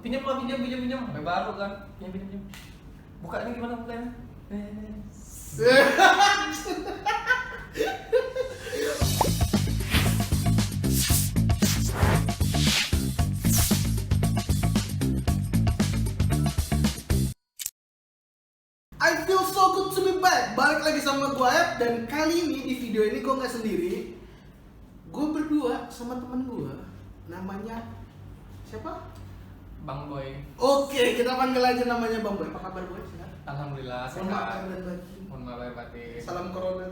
pinjam lah, pinjam. HP baru kan, pinjam. Bukanya gimana bukanya? I feel so good to be back. Balik lagi sama gue Aep, dan kali ini di video ini gue nggak sendiri. Gue berdua sama temen gue, namanya siapa? Bang Boy. Oke, kita panggil aja namanya Bang Boy. Apa kabar Boy? Sehat? Alhamdulillah Mohon maaf sehat. dan batin. Mohon maaf lahir batin. Salam corona.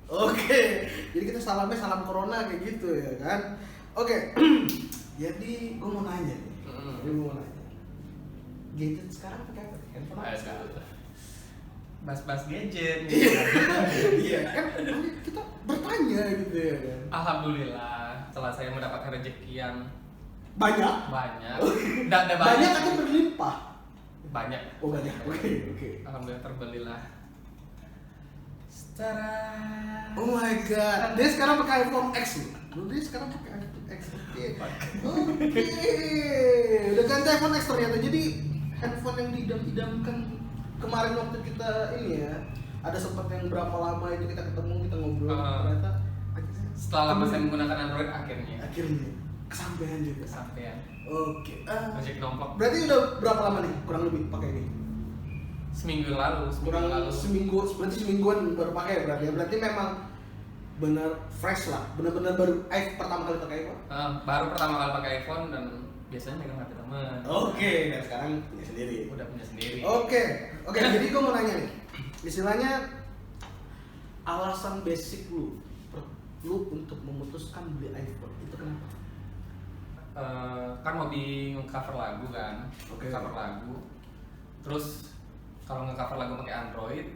Oke, jadi kita salamnya salam corona kayak gitu ya kan? Oke, jadi gue mau nanya nih. Gue mau nanya. Gadget sekarang pakai apa? Handphone apa? Ayo sekarang. Bahas gadget. Iya kan? Kita bertanya gitu ya kan? Alhamdulillah setelah saya mendapatkan rezeki yang Banyak. Udah Banyak atau berlimpah? Banyak. Oh banyak. Oke. Alhamdulillah terbelilah. Setara. Oh my god. Dia sekarang pakai iPhone X loh. Dia sekarang pakai iPhone X. Oke. Udah ganti iPhone X ternyata. Jadi handphone yang diidam-idamkan kemarin waktu kita ini ya. Ada sempat yang berapa lama itu kita ketemu, kita ngobrol. Ternyata akhirnya Setelah lama saya menggunakan Android akhirnya kesampaian juga. kesampaian. Oke. Project nomplok. Berarti udah berapa lama nih kurang lebih pakai ini? Seminggu yang lalu. Kurang seminggu, berarti semingguan baru pakai berarti ya. Berarti memang benar fresh lah, benar-benar baru pertama kali pakai iPhone. Baru pertama kali pakai iPhone dan biasanya megang HP teman. Oke, dan sekarang punya sendiri. Udah punya sendiri. Oke, jadi gue mau nanya nih, istilahnya alasan basic lu untuk memutuskan beli iPhone itu kenapa? Kan hobi nge-cover lagu kan. Oke. Cover lagu. Terus kalau nge-cover lagu pakai Android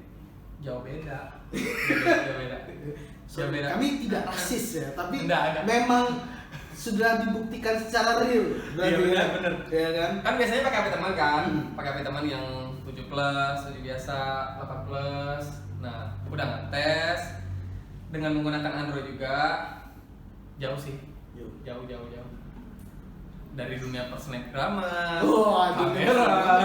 jauh beda. Jauh beda. Kami tidak rasis ya, tapi Enggak. memang sudah dibuktikan secara real. Iya, bener. Iya kan? Kan biasanya pakai HP teman kan, pakai HP teman yang 7 plus, 7 biasa, 8 plus. Nah, udah ngetes dengan menggunakan Android juga jauh sih. Jauh. Dari dunia persnapgraman, kamera.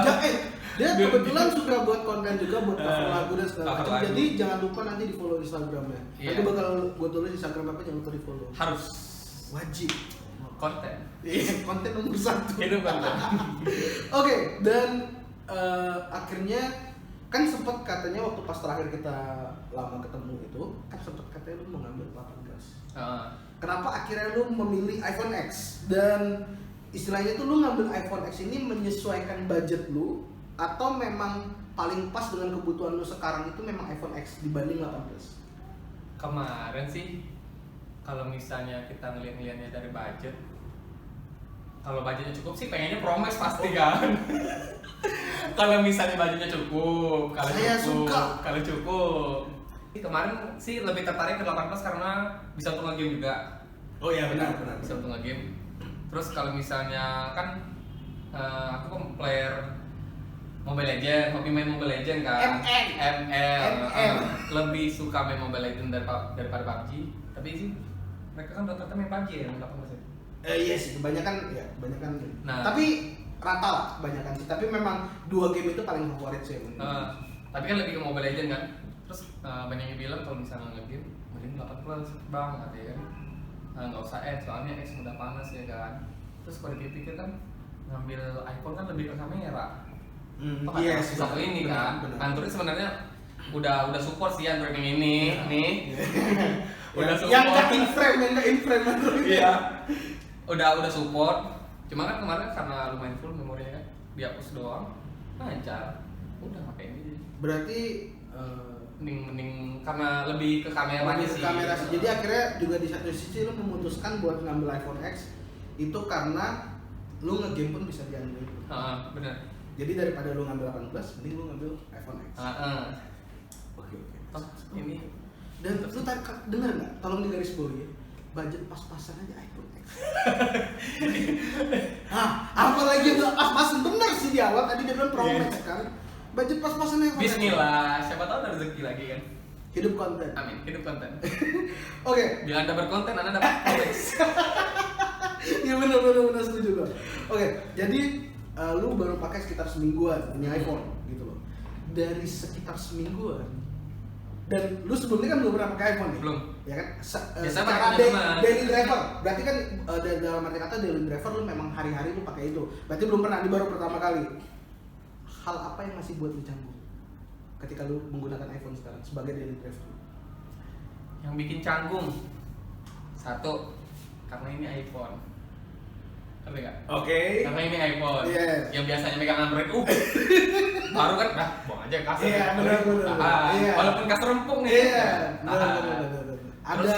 Dia kebetulan suka buat konten juga, buat cover lagu dan segala cover macam. lagu. Jadi jangan lupa nanti di follow Instagramnya. Iya. Nanti bakal gue tulis Instagram apa, jangan lupa di follow. harus Wajib. konten. Iya, konten nomor 1. Itu konten. Oke, dan akhirnya kan sempat katanya waktu pas terakhir kita lama ketemu itu kan sempat katanya lu mau ngambil 18. Kenapa akhirnya lu memilih iPhone X? Dan istilahnya tuh lu ngambil iPhone X ini menyesuaikan budget lu atau memang paling pas dengan kebutuhan lu sekarang itu memang iPhone X dibanding 18? Kemarin sih kalau misalnya kita ngeliat-ngeliatnya dari budget, kalau budgetnya cukup sih pengennya Pro Max pasti kan. Kalau misalnya budgetnya cukup, kalau cukup. Kemarin sih lebih tertarik ke 18 karena bisa untuk nge-game juga. Oh iya benar. Bisa untuk nge-game. Terus kalau misalnya kan aku kan player Mobile Legends, hobi main Mobile Legends kan. ML. Lebih suka main Mobile Legends daripada PUBG. Tapi sih mereka kan rata-rata main PUBG ya, main 18 ya. Iya sih, kebanyakan. Nah, tapi rata lah kebanyakan sih. Tapi memang dua game itu paling favorit sih. tapi kan lebih ke Mobile Legends kan. Terus banyak yang bilang kalau misalnya nge-game mending 8 plus bang, katanya kan. Nggak usah X, soalnya X udah panas ya kan. Terus kalau dipikir kan ngambil iPhone kan lebih ke kamera. Iya sih satu ini kan. benar. Android sebenarnya udah support sih Android yang ini nih. Udah support. Yang nggak in frame Android. Iya. Udah support. Cuma kan kemarin karena lumayan full memorinya kan, dihapus doang, lancar. Udah pakai ini. Berarti mending karena lebih ke kameranya sih. Jadi akhirnya juga di satu sisi lu memutuskan buat ngambil iPhone X itu karena lu nge-game pun bisa di Android. Bener. Jadi daripada lu ngambil 18, mending lu ngambil iPhone X. Oke. Ini Dan lu dengar nggak? Tolong digaris bawahi ya. Budget pas-pasan aja iPhone X. Apalagi nggak pas-pasan, bener sih di awal tadi dia bilang Pro Max kan. Budget pas-pasan iPhone X. Bismillah, siapa tahu ada rezeki lagi kan. Hidup konten. Amin, hidup konten. Oke. Bila Anda berkonten, Anda dapat Pro Max. Iya benar setuju gua. Oke, jadi lu baru pakai sekitar semingguan punya iPhone gitu loh. Dari sekitar semingguan dan lu sebelumnya kan belum pernah pakai iPhone nih? Belum. Ya kan? Biasa Secara pakai teman. daily driver. Berarti kan dalam arti kata daily driver lu memang hari-hari lu pakai itu. Berarti belum pernah, ini baru pertama kali. Hal apa yang masih buat lu canggung ketika lu menggunakan iPhone sekarang sebagai daily driver? Yang bikin canggung, satu, karena ini iPhone. Ngerti nggak? Oke. Karena ini iPhone. Yes. Yang biasanya megang Android, baru kan, buang aja kasar. Iya, benar. Iya. Walaupun kasar rempung nih. Iya, benar. Ada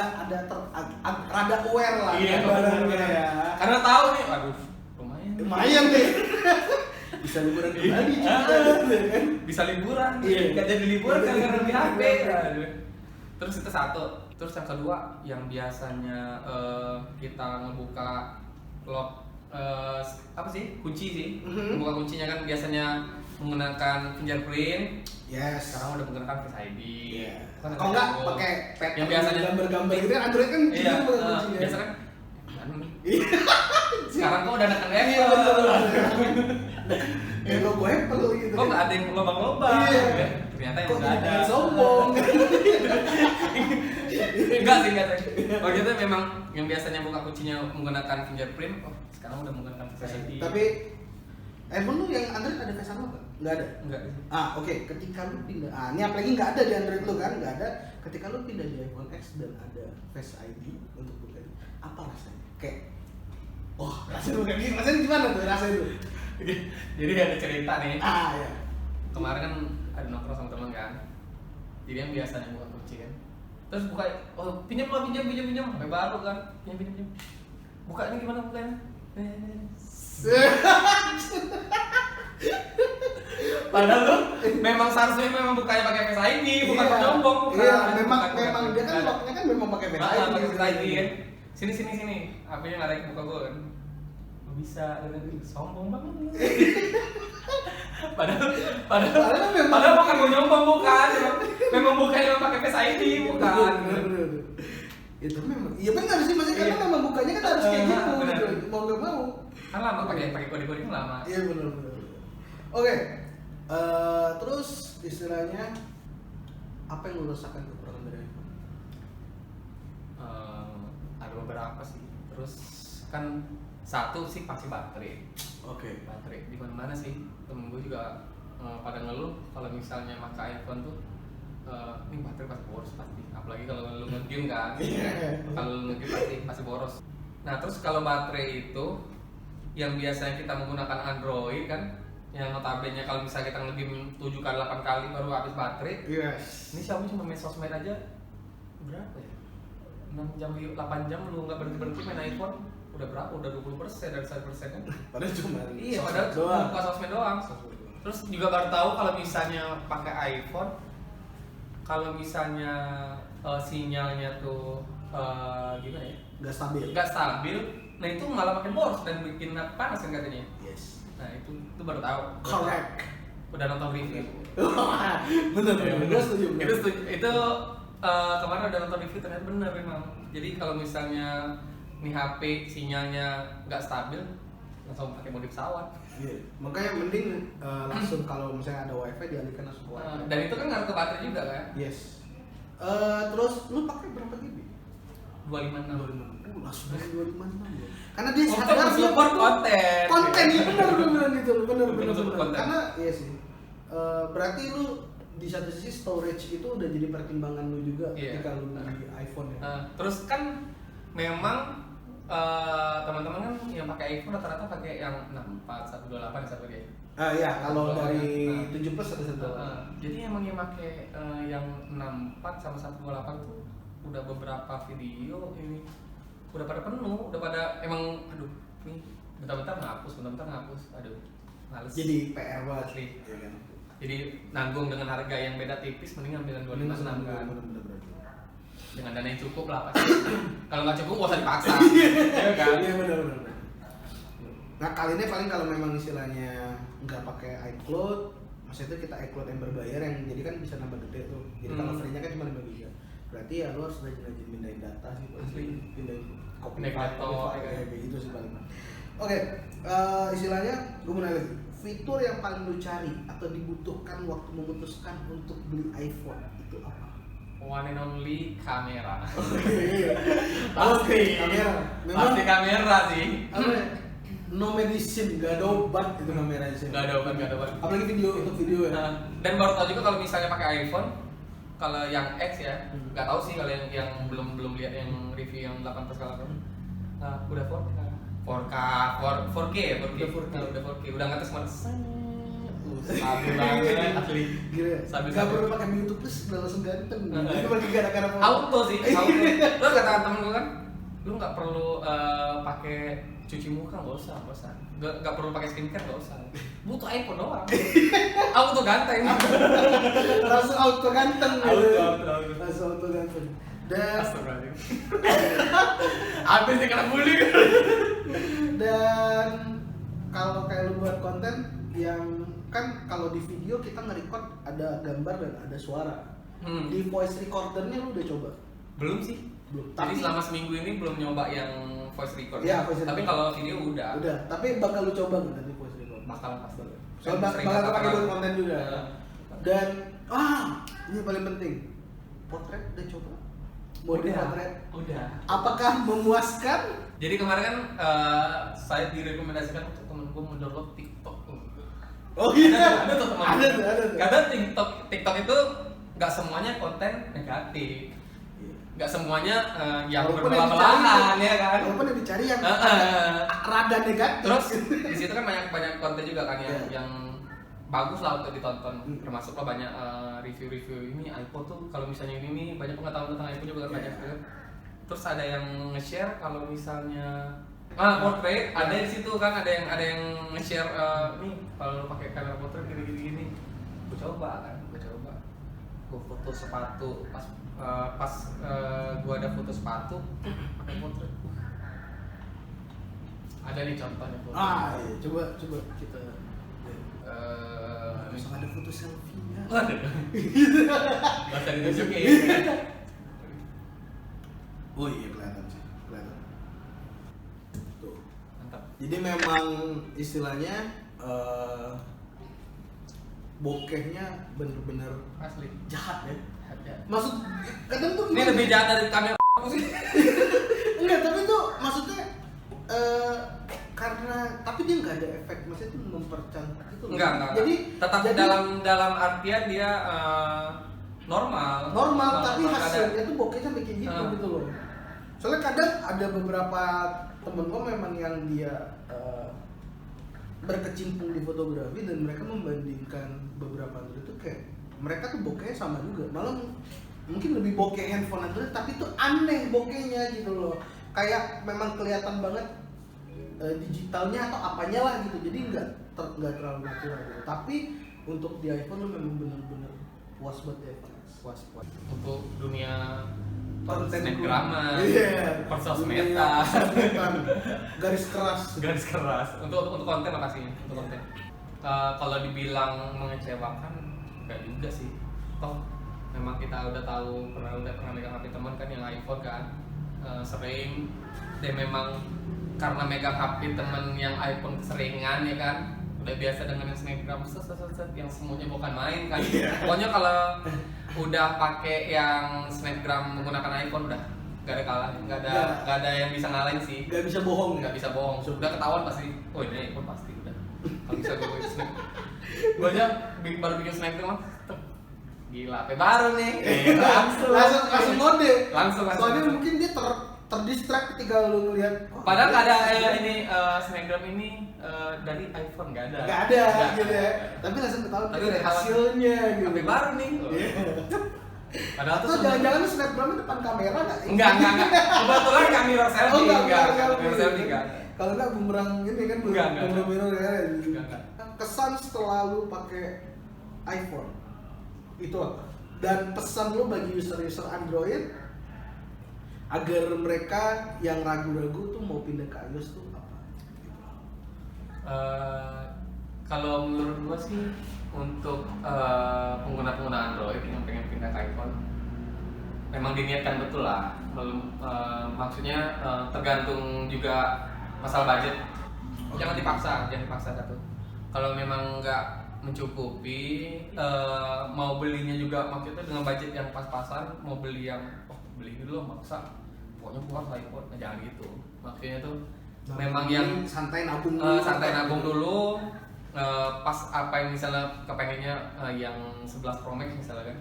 rada aware lah. Iya, barangnya ya. Karena tahu nih, waduh, Lumayan nih. Bisa liburan ke Bali juga. bisa liburan, Iya. nggak jadi liburan karena di HP. Aduh. Terus itu satu. Terus yang kedua, yang biasanya kita ngebuka lock apa sih, kunci sih. Buka kuncinya kan biasanya menggunakan fingerprint. Yes. Sekarang udah menggunakan Face ID. Iya. Kan Kalau enggak pakai pet yang biasanya gambar-gambar gitu kan Android kan iya, gitu kuncinya. biasa kan. Iya. Sekarang kok udah neken Iya, Apple. betul. Ya logo Apple gitu. Kok nggak ada yang lubang-lubang? Iya. Ternyata yang Kok udah ada. jadi sombong. Enggak sih enggak. Oh gitu memang yang biasanya buka kuncinya menggunakan fingerprint, sekarang udah menggunakan Face ID. Tapi iPhone lu yang Android ada Face Unlock nggak? Nggak ada. Enggak. Oke. Ketika lu pindah, ini apalagi nggak ada di Android lu kan, nggak ada. Ketika lu pindah di iPhone X dan ada Face ID untuk buka, apa rasanya? Kayak, rasanya gimana tuh rasanya tuh? Jadi ada cerita nih. Ya. Kemarin kan ada nongkrong sama teman kan. Jadi yang biasanya buka kunci kan. Terus buka, pinjam HP baru kan. Pinjam. Bukanya gimana bukanya? Padahal tuh memang seharusnya memang bukanya pakai Face ID, bukan nyombong. Iya, memang dia kan locknya kan memang pakai Face ID. Pakai Face ID kan. Sini. HP-nya nggak ada yang buka gue kan. Bisa, sombong banget. Padahal bukan mau nyombong, bukan. Memang bukanya pakai Face ID, bukan. Itu memang, iya benar sih, maksudnya karena memang bukanya kan harus kayak gitu, mau nggak mau. Kan lama pakai kode-kode kan lama. Iya benar. Oke, terus istilahnya apa yang lo rasakan kekurangan dari iPhone? Ada beberapa sih. Terus kan satu sih pasti baterai. Oke. Baterai di mana sih? Temen gue juga pada ngeluh kalau misalnya pakai iPhone tuh ini baterai pasti boros pasti. Apalagi kalau lu nge-game kan. Kalau lu nge-game pasti boros. Nah, terus kalau baterai itu yang biasanya kita menggunakan Android kan, yang notabene kalau misalnya kita nge-game 7 kali 8 kali baru habis baterai. Yes. Ini Xiaomi cuma main sosmed aja berapa ya? 6 jam 8 jam lu nggak berhenti main iPhone udah berapa? Udah 20% dari 1% kan? Padahal cuma Padahal cuma buka sosmed doang. Terus juga baru tahu kalau misalnya pakai iPhone, kalau misalnya sinyalnya tuh gimana ya? Nggak stabil. Nah itu malah makin boros dan bikin panas kan katanya. Yes. Nah itu baru tahu. Correct. Udah nonton review. Bener. Gue setuju. Itu kemarin udah nonton review ternyata benar memang. Jadi kalau misalnya nih HP sinyalnya nggak stabil, langsung pakai mode pesawat. Iya. Makanya mending langsung kalau misalnya ada WiFi dialihkan langsung ke WiFi. Dan itu kan ngaruh ke baterai juga kan? Yes. Terus lu pakai berapa GB? 256. Langsung dari 256 ya. Karena dia Untuk sadar dia support konten. Konten ya benar gitu, benar. Konten. Karena iya sih. Berarti lu di satu sisi storage itu udah jadi pertimbangan lu juga ketika lu beli iPhone ya. Terus kan memang teman-teman kan yang pakai iPhone rata-rata pakai yang 64, 128 satu dia. Iya, kalau dari 7 Plus ada satu. Jadi emang yang pakai yang 64 sama 128 tuh udah beberapa video ini udah pada penuh, udah pada emang aduh nih bentar-bentar ngapus, aduh males. Jadi PR banget asli. Ya kan? Jadi nanggung dengan harga yang beda tipis mending ambil yang 256 kan. Dengan dana yang cukup lah pasti. Kalau nggak cukup nggak usah dipaksa. Iya kan? Iya benar. Nah kali ini paling kalau memang istilahnya nggak pakai iCloud, maksudnya kita iCloud yang berbayar yang jadi kan bisa nambah gede tuh. Jadi kalau free-nya kan cuma 5 GB. Berarti ya lu harus rajin-rajin pindahin data sih, pindahin copy file kayak gitu sih paling. Oke, istilahnya gue mau nanya lagi. Fitur yang paling lu cari atau dibutuhkan waktu memutuskan untuk beli iPhone itu apa? One and only kamera. Oke, kamera. Memang Pasti kamera sih. apa ya? No medicine, gak ada obat itu kameranya sih. Gak ada obat. Apalagi video untuk video ya. Nah, dan baru tahu juga kalau misalnya pakai iPhone, kalau yang X ya, nggak tahu sih kalau yang belum lihat yang review yang 8 plus kalau udah 4K. 4K ya, 4K. Udah 4K, udah ngatas stabil banget asli. Gila. Stabil. Gak perlu pakai YouTube plus udah langsung ganteng. Itu bagi gara-gara Auto sih, auto. Lo kata temen gue kan, lu nggak perlu pakai cuci muka, nggak usah. Nggak perlu pakai skincare, nggak usah. Butuh iPhone doang. Auto ganteng. langsung auto ganteng. Auto. Langsung auto ganteng. Dan Astagfirullahaladzim. Habis nih kena bully. dan kalau kayak lu buat konten yang kan kalau di video kita nge-record ada gambar dan ada suara. Di voice recordernya lu udah coba? Belum sih. Belum. Jadi selama seminggu ini belum nyoba yang voice record. Iya, voice Tapi record. kalau video udah. Udah, tapi bakal lu coba nggak nanti voice record? Bakalan pasti. Soalnya Sering bakal kata pakai orang. buat konten juga. Iya. Dan ini paling penting. Potret udah coba? Mode potret. Udah. Apakah memuaskan? Jadi kemarin kan saya direkomendasikan untuk temen gue mendownload TikTok. Oh iya. Ada tuh teman. Ada tuh. Karena TikTok itu nggak semuanya konten negatif. Nggak semuanya yang Walaupun yang berbelah-belahan dicari- ya kan. Walaupun yang dicari yang Heeh. rada negatif. Terus di situ kan banyak konten juga kan Iya. yang bagus lah untuk ditonton. Hmm. Termasuk lah banyak review-review ini iPhone tuh kalau misalnya ini nih banyak pengetahuan tentang iPhone juga banyak Iya. kan. Terus ada yang nge-share kalau misalnya portrait ada di situ kan ada yang nge-share nih kalau lu pakai kamera portrait gini. Gue coba. Gue foto sepatu pas gue ada foto sepatu pakai portrait. Ada nih contohnya foto. Iya, coba kita langsung ada foto selfie-nya. Gak usah ditunjukin. Oh iya, kelihatan. Tuh. Mantap. Jadi memang istilahnya bokehnya bener-bener Asli. jahat ya. Ya. Maksud kadang tuh Ini lebih jahat dari kamera sih. enggak, tapi tuh maksudnya karena tapi dia nggak ada efek, maksudnya itu mempercantik itu. Enggak. Jadi tetap jadi dalam artian dia normal, tapi nggak ada- hasilnya tuh bokehnya bikin gitu gitu loh. Soalnya kadang ada beberapa temen gue memang yang dia berkecimpung di fotografi dan mereka membandingkan beberapa Android itu kayak mereka tuh bokehnya sama juga, malah mungkin lebih bokeh handphone Android tapi tuh aneh bokehnya gitu loh, kayak memang kelihatan banget digitalnya atau apanya lah gitu, jadi nggak terlalu natural gitu. Tapi untuk di iPhone lo memang bener-bener puas buat di iPhone. puas untuk dunia Konten snapgraman, iya, persosmedan, garis keras. garis keras untuk konten lah pastinya untuk konten. Kalau dibilang mengecewakan enggak juga sih, toh memang kita udah tahu pernah megang HP teman kan yang iPhone kan, sering dan memang karena megang HP temen yang iPhone keseringan ya kan, udah biasa dengan yang snapgram set yang semuanya bukan main kan. Pokoknya kalau udah pakai yang snapgram menggunakan iPhone udah gak ada kalah, gak ada yang bisa ngalahin sih. Gak bisa bohong. Nggak bisa bohong, udah ketahuan pasti. Oh ini iPhone pasti udah. Kalau bisa gue snap, gue aja baru bikin snapgram gila, HP baru nih. langsung mode. Langsung. Soalnya mungkin dia terdistract ketika lu ngelihat. Padahal nggak ada ini snapgram ini dari iPhone, nggak ada. Nggak ada gitu ya. Tapi langsung ketahuan Tapi dari udah hasilnya gitu. HP baru nih. Iya. Padahal tuh Atau jangan-jangan snapgramnya depan kamera nggak? enggak. Kebetulan nggak mirror selfie, Oh enggak, enggak. mirror Mirror selfie enggak. Kalau enggak bumerang ini kan Enggak. bumerang ya. Enggak. Kesan setelah lu pakai iPhone itu apa? Dan pesan lu bagi user-user Android agar mereka yang ragu-ragu tuh mau pindah ke iOS tuh apa? Kalau menurut gua sih untuk pengguna Android yang pengen pindah ke iPhone memang diniatkan betul lah. Maksudnya tergantung juga masalah budget. jangan dipaksa satu. Kalau memang nggak mencukupi, mau belinya juga maksudnya dengan budget yang pas-pasan, mau beli yang beli dulu maksa, pokoknya gua harus iPhone, jangan gitu. Maksudnya tuh memang yang santai nabung dulu, pas apa yang misalnya kepengennya yang 11 Pro Max misalnya kan,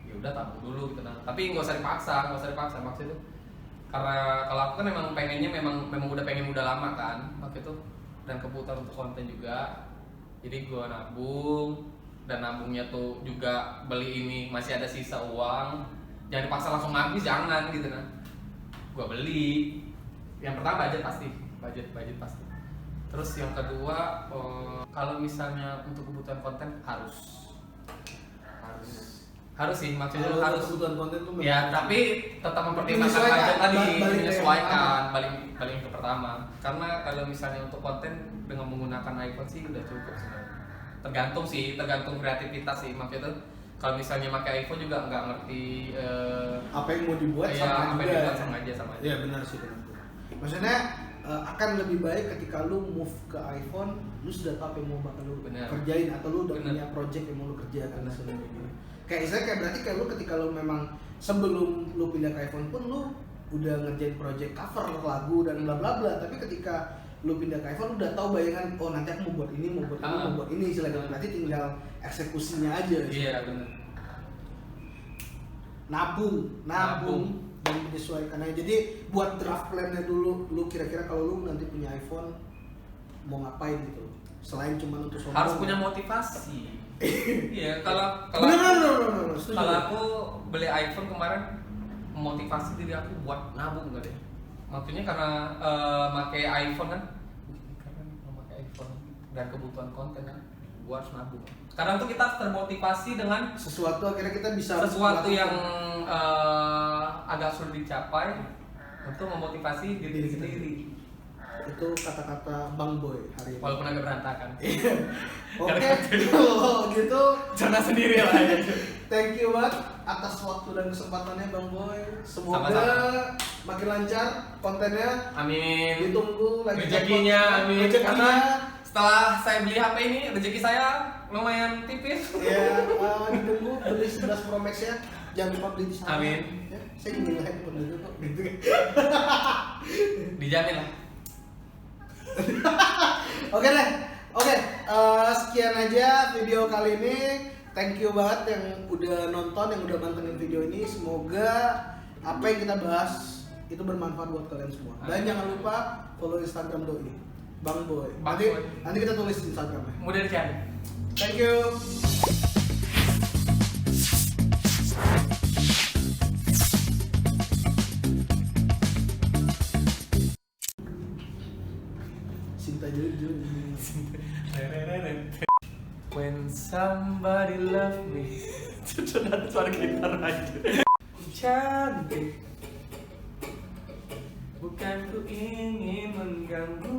ya udah tabung dulu gitu. Nah, tapi nggak usah dipaksa maksudnya tuh. Karena kalau aku kan memang pengennya memang udah lama kan waktu itu, dan kebutuhan untuk konten juga, jadi gua nabung, dan nabungnya tuh juga beli ini masih ada sisa uang, jangan dipaksa langsung habis, jangan gitu kan. Gua beli yang pertama budget pasti. Terus yang kedua, kalau misalnya untuk kebutuhan konten harus sih, maksudnya harus kebutuhan konten tuh ya, tapi tetap mempertimbangkan budget tadi, menyesuaikan balik ke pertama. Karena kalau misalnya untuk konten dengan menggunakan iPhone sih udah cukup sebenarnya. Tergantung kreativitas sih, maksudnya kalau misalnya pakai iPhone juga nggak ngerti apa yang mau dibuat sama aja. Iya benar sih, benar. Maksudnya akan lebih baik ketika lu move ke iPhone, lu sudah tahu apa yang mau bakal lu kerjain, atau lu udah punya project yang mau lu kerjakan sebenarnya. Kayak berarti kayak lu ketika lu memang sebelum lu pindah ke iPhone pun lu udah ngerjain project cover lagu dan bla bla bla, tapi ketika lu pindah ke iPhone udah tahu bayangan, oh nanti aku mau buat ini, mau buat ini istilahnya, berarti tinggal eksekusinya aja. Iya benar. Nabung dan menyesuaikan aja. Jadi buat draft plan-nya dulu, lu kira-kira kalau lu nanti punya iPhone mau ngapain gitu, selain cuma untuk sombong. Harus punya motivasi. Iya, kalau aku beli iPhone kemarin, memotivasi diri aku buat nabung enggak deh. Maksudnya karena pakai iPhone kan, dan kebutuhan konten kan, gua harus nabung. Karena tuh kita termotivasi dengan sesuatu, akhirnya kita bisa yang agak sulit dicapai untuk memotivasi diri sendiri. Itu kata-kata Bang Boy hari ini. Walaupun agak berantakan. Oke, kalau gitu jangan sendiri lah. Thank you banget atas waktu dan kesempatannya Bang Boy. Semoga makin lancar kontennya. Amin. Ditunggu lagi rezekinya, amin. Karena setelah saya beli HP ini, rezeki saya lumayan tipis. Ya, ditunggu beli 11 Pro Max ya. Jangan lupa beli di sana. Amin. Ya, saya ingin handphone itu kok gitu. Dijamin lah. Oke, sekian aja video kali ini. Thank you banget yang udah nonton, yang udah mantengin video ini. Semoga apa yang kita bahas itu bermanfaat buat kalian semua. Dan jangan lupa follow Instagram Doi, Bang Boy. Nanti kita tulis di Instagramnya. Mudah dicari. Thank you. Cinta jujur. When somebody love me. Ada suara gitar aja. Cantik, bukan ku ingin mengganggu.